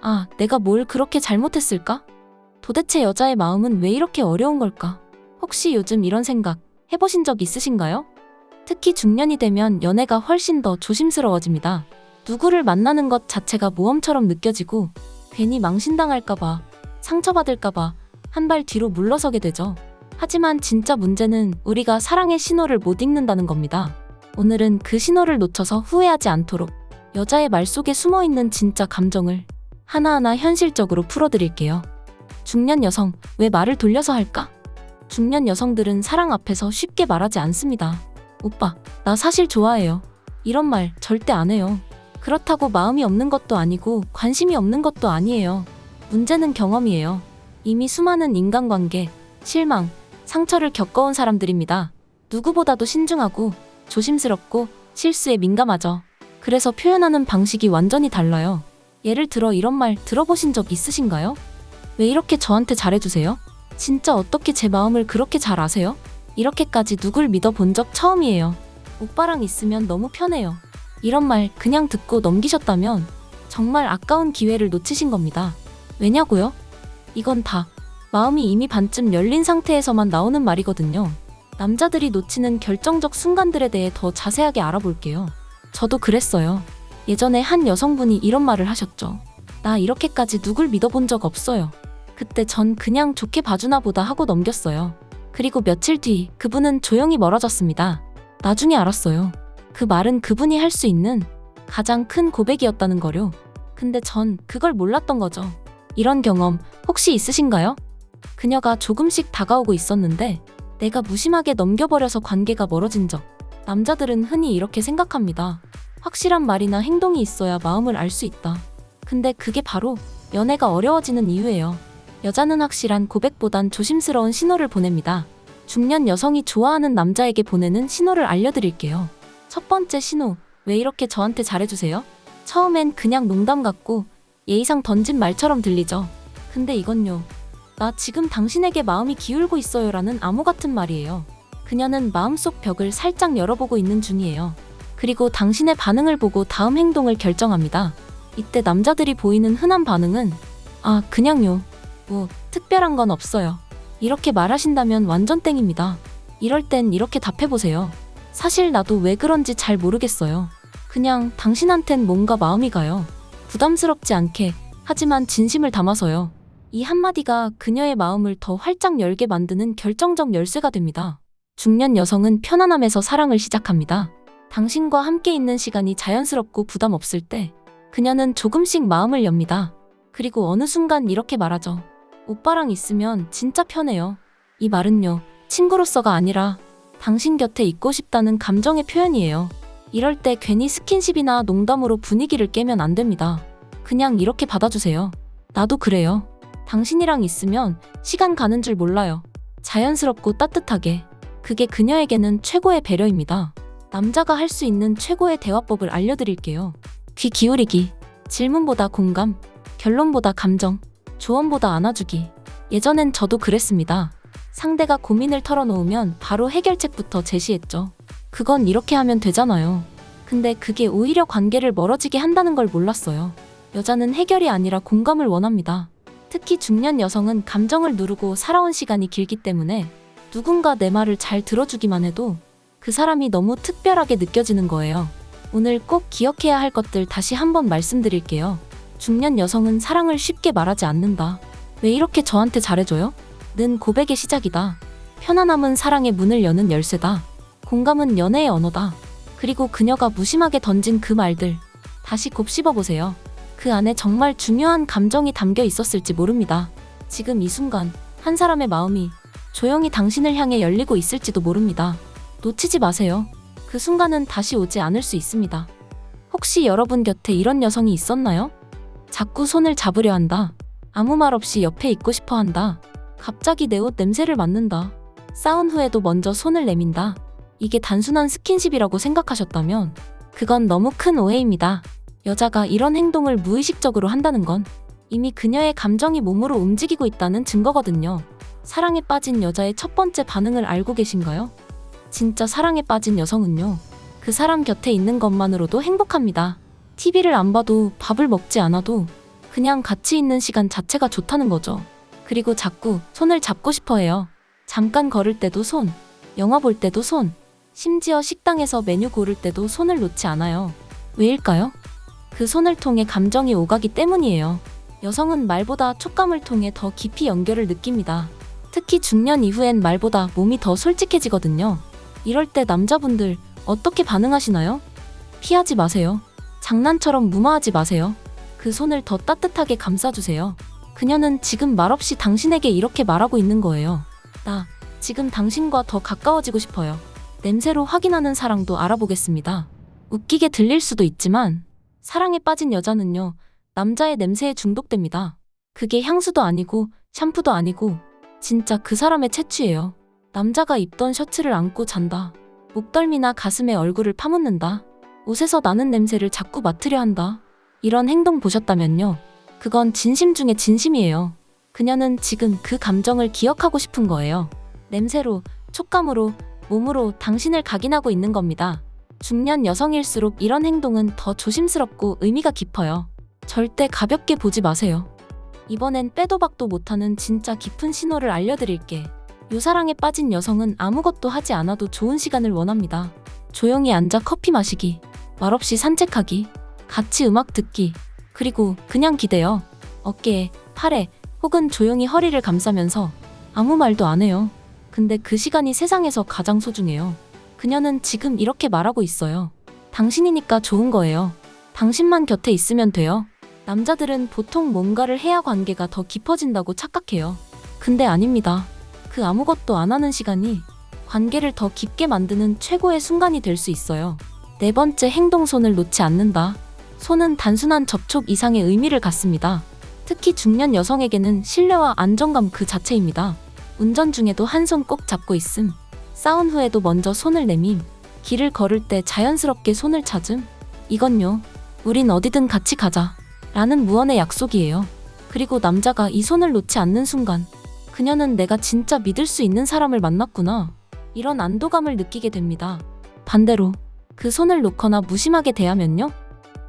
아, 내가 뭘 그렇게 잘못했을까? 도대체 여자의 마음은 왜 이렇게 어려운 걸까? 혹시 요즘 이런 생각 해보신 적 있으신가요? 특히 중년이 되면 연애가 훨씬 더 조심스러워집니다. 누구를 만나는 것 자체가 모험처럼 느껴지고 괜히 망신당할까봐, 상처받을까봐 한 발 뒤로 물러서게 되죠. 하지만 진짜 문제는 우리가 사랑의 신호를 못 읽는다는 겁니다. 오늘은 그 신호를 놓쳐서 후회하지 않도록 여자의 말 속에 숨어있는 진짜 감정을 하나하나 현실적으로 풀어드릴게요. 중년 여성, 왜 말을 돌려서 할까? 중년 여성들은 사랑 앞에서 쉽게 말하지 않습니다. 오빠, 나 사실 좋아해요. 이런 말 절대 안 해요. 그렇다고 마음이 없는 것도 아니고 관심이 없는 것도 아니에요. 문제는 경험이에요. 이미 수많은 인간관계, 실망, 상처를 겪어온 사람들입니다. 누구보다도 신중하고 조심스럽고 실수에 민감하죠. 그래서 표현하는 방식이 완전히 달라요. 예를 들어 이런 말 들어보신 적 있으신가요? 왜 이렇게 저한테 잘해주세요? 진짜 어떻게 제 마음을 그렇게 잘 아세요? 이렇게까지 누굴 믿어본 적 처음이에요. 오빠랑 있으면 너무 편해요. 이런 말 그냥 듣고 넘기셨다면 정말 아까운 기회를 놓치신 겁니다. 왜냐고요? 이건 다 마음이 이미 반쯤 열린 상태에서만 나오는 말이거든요. 남자들이 놓치는 결정적 순간들에 대해 더 자세하게 알아볼게요. 저도 그랬어요. 예전에 한 여성분이 이런 말을 하셨죠. 나 이렇게까지 누굴 믿어본 적 없어요. 그때 전 그냥 좋게 봐주나 보다 하고 넘겼어요. 그리고 며칠 뒤 그분은 조용히 멀어졌습니다. 나중에 알았어요. 그 말은 그분이 할 수 있는 가장 큰 고백이었다는 거요. 근데 전 그걸 몰랐던 거죠. 이런 경험 혹시 있으신가요? 그녀가 조금씩 다가오고 있었는데 내가 무심하게 넘겨버려서 관계가 멀어진 적. 남자들은 흔히 이렇게 생각합니다. 확실한 말이나 행동이 있어야 마음을 알 수 있다. 근데 그게 바로 연애가 어려워지는 이유예요. 여자는 확실한 고백보단 조심스러운 신호를 보냅니다. 중년 여성이 좋아하는 남자에게 보내는 신호를 알려드릴게요. 첫 번째 신호, 왜 이렇게 저한테 잘해주세요? 처음엔 그냥 농담 같고 예의상 던진 말처럼 들리죠. 근데 이건요. 나 지금 당신에게 마음이 기울고 있어요 라는 암호 같은 말이에요. 그녀는 마음속 벽을 살짝 열어보고 있는 중이에요. 그리고 당신의 반응을 보고 다음 행동을 결정합니다. 이때 남자들이 보이는 흔한 반응은 아, 그냥요. 뭐 특별한 건 없어요. 이렇게 말하신다면 완전 땡입니다. 이럴 땐 이렇게 답해보세요. 사실 나도 왜 그런지 잘 모르겠어요. 그냥 당신한텐 뭔가 마음이 가요. 부담스럽지 않게, 하지만 진심을 담아서요. 이 한마디가 그녀의 마음을 더 활짝 열게 만드는 결정적 열쇠가 됩니다. 중년 여성은 편안함에서 사랑을 시작합니다. 당신과 함께 있는 시간이 자연스럽고 부담 없을 때 그녀는 조금씩 마음을 엽니다. 그리고 어느 순간 이렇게 말하죠. 오빠랑 있으면 진짜 편해요. 이 말은요, 친구로서가 아니라 당신 곁에 있고 싶다는 감정의 표현이에요. 이럴 때 괜히 스킨십이나 농담으로 분위기를 깨면 안 됩니다. 그냥 이렇게 받아주세요. 나도 그래요. 당신이랑 있으면 시간 가는 줄 몰라요. 자연스럽고 따뜻하게. 그게 그녀에게는 최고의 배려입니다. 남자가 할 수 있는 최고의 대화법을 알려드릴게요. 귀 기울이기, 질문보다 공감, 결론보다 감정, 조언보다 안아주기. 예전엔 저도 그랬습니다. 상대가 고민을 털어놓으면 바로 해결책부터 제시했죠. 그건 이렇게 하면 되잖아요. 근데 그게 오히려 관계를 멀어지게 한다는 걸 몰랐어요. 여자는 해결이 아니라 공감을 원합니다. 특히 중년 여성은 감정을 누르고 살아온 시간이 길기 때문에 누군가 내 말을 잘 들어주기만 해도 그 사람이 너무 특별하게 느껴지는 거예요. 오늘 꼭 기억해야 할 것들 다시 한번 말씀드릴게요. 중년 여성은 사랑을 쉽게 말하지 않는다. 왜 이렇게 저한테 잘해줘요? 는 고백의 시작이다. 편안함은 사랑의 문을 여는 열쇠다. 공감은 연애의 언어다. 그리고 그녀가 무심하게 던진 그 말들 다시 곱씹어보세요. 그 안에 정말 중요한 감정이 담겨 있었을지 모릅니다. 지금 이 순간 한 사람의 마음이 조용히 당신을 향해 열리고 있을지도 모릅니다. 놓치지 마세요. 그 순간은 다시 오지 않을 수 있습니다. 혹시 여러분 곁에 이런 여성이 있었나요? 자꾸 손을 잡으려 한다. 아무 말 없이 옆에 있고 싶어 한다. 갑자기 내 옷 냄새를 맡는다. 싸운 후에도 먼저 손을 내민다. 이게 단순한 스킨십이라고 생각하셨다면 그건 너무 큰 오해입니다. 여자가 이런 행동을 무의식적으로 한다는 건 이미 그녀의 감정이 몸으로 움직이고 있다는 증거거든요. 사랑에 빠진 여자의 첫 번째 반응을 알고 계신가요? 진짜 사랑에 빠진 여성은요, 그 사람 곁에 있는 것만으로도 행복합니다. TV를 안 봐도 밥을 먹지 않아도 그냥 같이 있는 시간 자체가 좋다는 거죠. 그리고 자꾸 손을 잡고 싶어 해요. 잠깐 걸을 때도 손, 영화 볼 때도 손, 심지어 식당에서 메뉴 고를 때도 손을 놓지 않아요. 왜일까요? 그 손을 통해 감정이 오가기 때문이에요. 여성은 말보다 촉감을 통해 더 깊이 연결을 느낍니다. 특히 중년 이후엔 말보다 몸이 더 솔직해지거든요. 이럴 때 남자분들 어떻게 반응하시나요? 피하지 마세요. 장난처럼 무마하지 마세요. 그 손을 더 따뜻하게 감싸주세요. 그녀는 지금 말없이 당신에게 이렇게 말하고 있는 거예요. 나 지금 당신과 더 가까워지고 싶어요. 냄새로 확인하는 사랑도 알아보겠습니다. 웃기게 들릴 수도 있지만 사랑에 빠진 여자는요, 남자의 냄새에 중독됩니다. 그게 향수도 아니고 샴푸도 아니고 진짜 그 사람의 채취예요. 남자가 입던 셔츠를 안고 잔다. 목덜미나 가슴에 얼굴을 파묻는다. 옷에서 나는 냄새를 자꾸 맡으려 한다. 이런 행동 보셨다면요. 그건 진심 중에 진심이에요. 그녀는 지금 그 감정을 기억하고 싶은 거예요. 냄새로, 촉감으로, 몸으로 당신을 각인하고 있는 겁니다. 중년 여성일수록 이런 행동은 더 조심스럽고 의미가 깊어요. 절대 가볍게 보지 마세요. 이번엔 빼도 박도 못하는 진짜 깊은 신호를 알려드릴게. 요 사랑에 빠진 여성은 아무것도 하지 않아도 좋은 시간을 원합니다. 조용히 앉아 커피 마시기, 말없이 산책하기, 같이 음악 듣기, 그리고 그냥 기대요. 어깨에, 팔에, 혹은 조용히 허리를 감싸면서 아무 말도 안 해요. 근데 그 시간이 세상에서 가장 소중해요. 그녀는 지금 이렇게 말하고 있어요. 당신이니까 좋은 거예요. 당신만 곁에 있으면 돼요. 남자들은 보통 뭔가를 해야 관계가 더 깊어진다고 착각해요. 근데 아닙니다. 그 아무것도 안 하는 시간이 관계를 더 깊게 만드는 최고의 순간이 될 수 있어요. 네 번째 행동, 손을 놓지 않는다. 손은 단순한 접촉 이상의 의미를 갖습니다. 특히 중년 여성에게는 신뢰와 안정감 그 자체입니다. 운전 중에도 한 손 꼭 잡고 있음. 싸운 후에도 먼저 손을 내밈. 길을 걸을 때 자연스럽게 손을 찾음. 이건요, 우린 어디든 같이 가자 라는 무언의 약속이에요. 그리고 남자가 이 손을 놓지 않는 순간 그녀는 내가 진짜 믿을 수 있는 사람을 만났구나, 이런 안도감을 느끼게 됩니다. 반대로 그 손을 놓거나 무심하게 대하면요,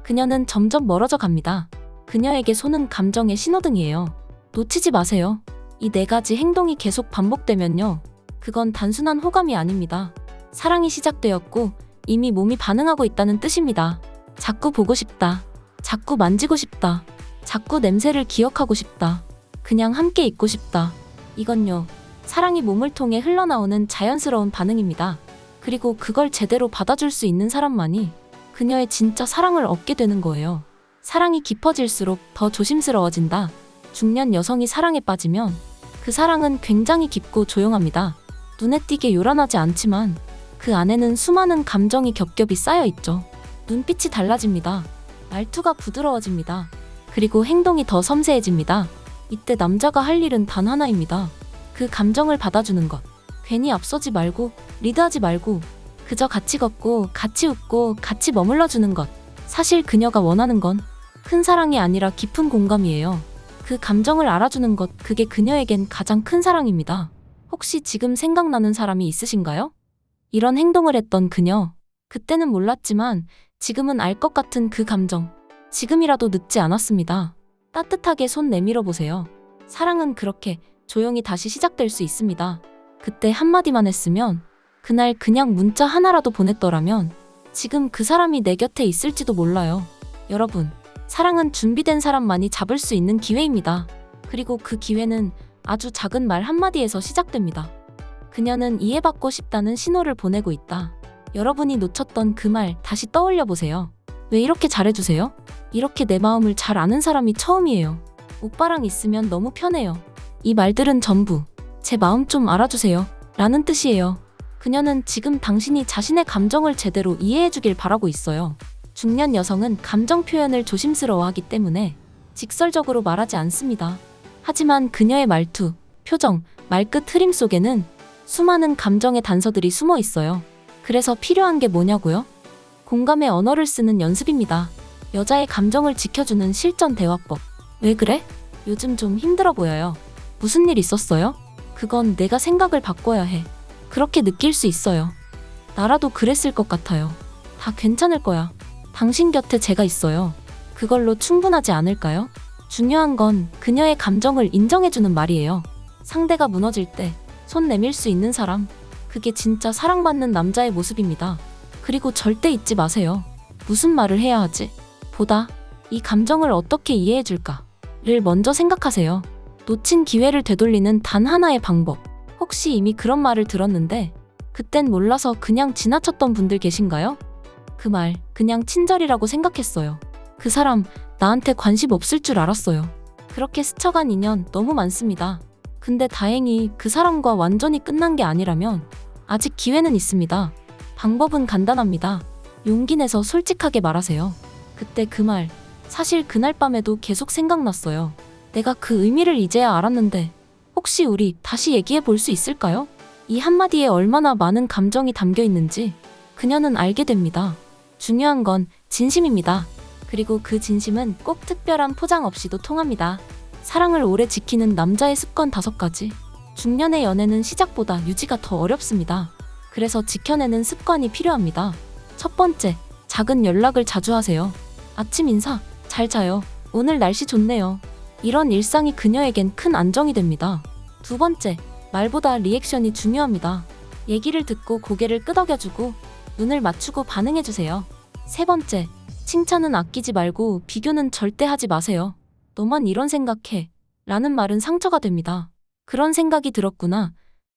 그녀는 점점 멀어져 갑니다. 그녀에게 손은 감정의 신호등이에요. 놓치지 마세요. 이 네 가지 행동이 계속 반복되면요, 그건 단순한 호감이 아닙니다. 사랑이 시작되었고 이미 몸이 반응하고 있다는 뜻입니다. 자꾸 보고 싶다. 자꾸 만지고 싶다. 자꾸 냄새를 기억하고 싶다. 그냥 함께 있고 싶다. 이건요, 사랑이 몸을 통해 흘러나오는 자연스러운 반응입니다. 그리고 그걸 제대로 받아줄 수 있는 사람만이 그녀의 진짜 사랑을 얻게 되는 거예요. 사랑이 깊어질수록 더 조심스러워진다. 중년 여성이 사랑에 빠지면 그 사랑은 굉장히 깊고 조용합니다. 눈에 띄게 요란하지 않지만 그 안에는 수많은 감정이 겹겹이 쌓여 있죠. 눈빛이 달라집니다. 말투가 부드러워집니다. 그리고 행동이 더 섬세해집니다. 이때 남자가 할 일은 단 하나입니다. 그 감정을 받아주는 것. 괜히 앞서지 말고 리드하지 말고 그저 같이 걷고 같이 웃고 같이 머물러주는 것. 사실 그녀가 원하는 건 큰 사랑이 아니라 깊은 공감이에요. 그 감정을 알아주는 것, 그게 그녀에겐 가장 큰 사랑입니다. 혹시 지금 생각나는 사람이 있으신가요? 이런 행동을 했던 그녀. 그때는 몰랐지만 지금은 알 것 같은 그 감정. 지금이라도 늦지 않았습니다. 따뜻하게 손 내밀어 보세요. 사랑은 그렇게 조용히 다시 시작될 수 있습니다. 그때 한마디만 했으면, 그날 그냥 문자 하나라도 보냈더라면 지금 그 사람이 내 곁에 있을지도 몰라요. 여러분, 사랑은 준비된 사람만이 잡을 수 있는 기회입니다. 그리고 그 기회는 아주 작은 말 한마디에서 시작됩니다. 그녀는 이해받고 싶다는 신호를 보내고 있다. 여러분이 놓쳤던 그 말 다시 떠올려 보세요. 왜 이렇게 잘해주세요? 이렇게 내 마음을 잘 아는 사람이 처음이에요. 오빠랑 있으면 너무 편해요. 이 말들은 전부 제 마음 좀 알아주세요 라는 뜻이에요. 그녀는 지금 당신이 자신의 감정을 제대로 이해해주길 바라고 있어요. 중년 여성은 감정 표현을 조심스러워하기 때문에 직설적으로 말하지 않습니다. 하지만 그녀의 말투, 표정, 말끝 흐림 속에는 수많은 감정의 단서들이 숨어 있어요. 그래서 필요한 게 뭐냐고요? 공감의 언어를 쓰는 연습입니다. 여자의 감정을 지켜주는 실전 대화법. 왜 그래? 요즘 좀 힘들어 보여요. 무슨 일 있었어요? 그건 내가 생각을 바꿔야 해. 그렇게 느낄 수 있어요. 나라도 그랬을 것 같아요. 다 괜찮을 거야. 당신 곁에 제가 있어요. 그걸로 충분하지 않을까요? 중요한 건 그녀의 감정을 인정해주는 말이에요. 상대가 무너질 때 손 내밀 수 있는 사람, 그게 진짜 사랑받는 남자의 모습입니다. 그리고 절대 잊지 마세요. 무슨 말을 해야 하지? 보다 이 감정을 어떻게 이해해줄까를 먼저 생각하세요. 놓친 기회를 되돌리는 단 하나의 방법. 혹시 이미 그런 말을 들었는데 그땐 몰라서 그냥 지나쳤던 분들 계신가요? 그 말 그냥 친절이라고 생각했어요. 그 사람 나한테 관심 없을 줄 알았어요. 그렇게 스쳐간 인연 너무 많습니다. 근데 다행히 그 사람과 완전히 끝난 게 아니라면 아직 기회는 있습니다. 방법은 간단합니다. 용기 내서 솔직하게 말하세요. 그때 그 말, 사실 그날 밤에도 계속 생각났어요. 내가 그 의미를 이제야 알았는데 혹시 우리 다시 얘기해 볼 수 있을까요? 이 한마디에 얼마나 많은 감정이 담겨 있는지 그녀는 알게 됩니다. 중요한 건 진심입니다. 그리고 그 진심은 꼭 특별한 포장 없이도 통합니다. 사랑을 오래 지키는 남자의 습관 5가지. 중년의 연애는 시작보다 유지가 더 어렵습니다. 그래서 지켜내는 습관이 필요합니다. 첫 번째, 작은 연락을 자주 하세요. 아침 인사, 잘 자요. 오늘 날씨 좋네요. 이런 일상이 그녀에겐 큰 안정이 됩니다. 두 번째, 말보다 리액션이 중요합니다. 얘기를 듣고 고개를 끄덕여주고 눈을 맞추고 반응해주세요. 세 번째, 칭찬은 아끼지 말고 비교는 절대 하지 마세요. 너만 이런 생각해 라는 말은 상처가 됩니다. 그런 생각이 들었구나.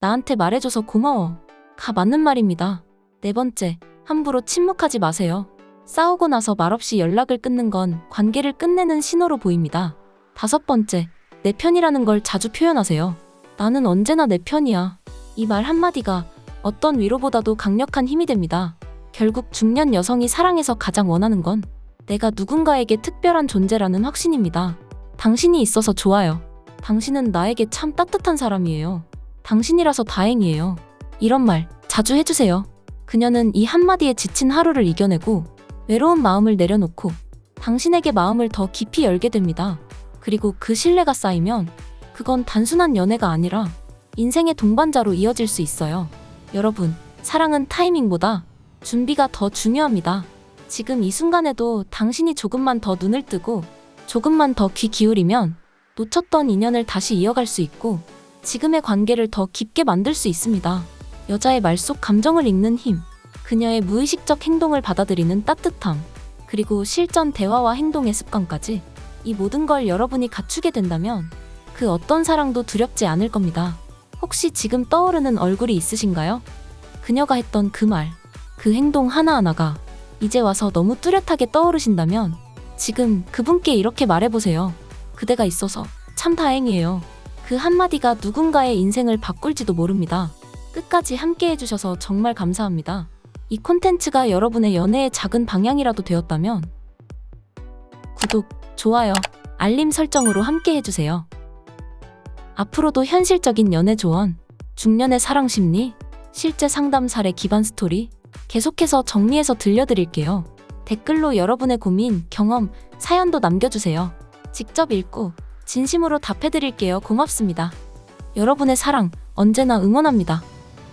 나한테 말해줘서 고마워. 가 맞는 말입니다. 네 번째, 함부로 침묵하지 마세요. 싸우고 나서 말없이 연락을 끊는 건 관계를 끝내는 신호로 보입니다. 다섯 번째, 내 편이라는 걸 자주 표현하세요. 나는 언제나 내 편이야. 이 말 한마디가 어떤 위로보다도 강력한 힘이 됩니다. 결국 중년 여성이 사랑에서 가장 원하는 건 내가 누군가에게 특별한 존재라는 확신입니다. 당신이 있어서 좋아요. 당신은 나에게 참 따뜻한 사람이에요. 당신이라서 다행이에요. 이런 말 자주 해주세요. 그녀는 이 한마디에 지친 하루를 이겨내고 외로운 마음을 내려놓고 당신에게 마음을 더 깊이 열게 됩니다. 그리고 그 신뢰가 쌓이면 그건 단순한 연애가 아니라 인생의 동반자로 이어질 수 있어요. 여러분, 사랑은 타이밍보다 준비가 더 중요합니다. 지금 이 순간에도 당신이 조금만 더 눈을 뜨고 조금만 더 귀 기울이면 놓쳤던 인연을 다시 이어갈 수 있고 지금의 관계를 더 깊게 만들 수 있습니다. 여자의 말 속 감정을 읽는 힘, 그녀의 무의식적 행동을 받아들이는 따뜻함, 그리고 실전 대화와 행동의 습관까지 이 모든 걸 여러분이 갖추게 된다면 그 어떤 사랑도 두렵지 않을 겁니다. 혹시 지금 떠오르는 얼굴이 있으신가요? 그녀가 했던 그 말, 그 행동 하나하나가 이제 와서 너무 뚜렷하게 떠오르신다면 지금 그분께 이렇게 말해보세요. 그대가 있어서 참 다행이에요. 그 한마디가 누군가의 인생을 바꿀지도 모릅니다. 끝까지 함께 해주셔서 정말 감사합니다. 이 콘텐츠가 여러분의 연애의 작은 방향이라도 되었다면 구독, 좋아요, 알림 설정으로 함께 해주세요. 앞으로도 현실적인 연애 조언, 중년의 사랑 심리, 실제 상담 사례 기반 스토리 계속해서 정리해서 들려드릴게요. 댓글로 여러분의 고민, 경험, 사연도 남겨주세요. 직접 읽고 진심으로 답해드릴게요. 고맙습니다. 여러분의 사랑 언제나 응원합니다.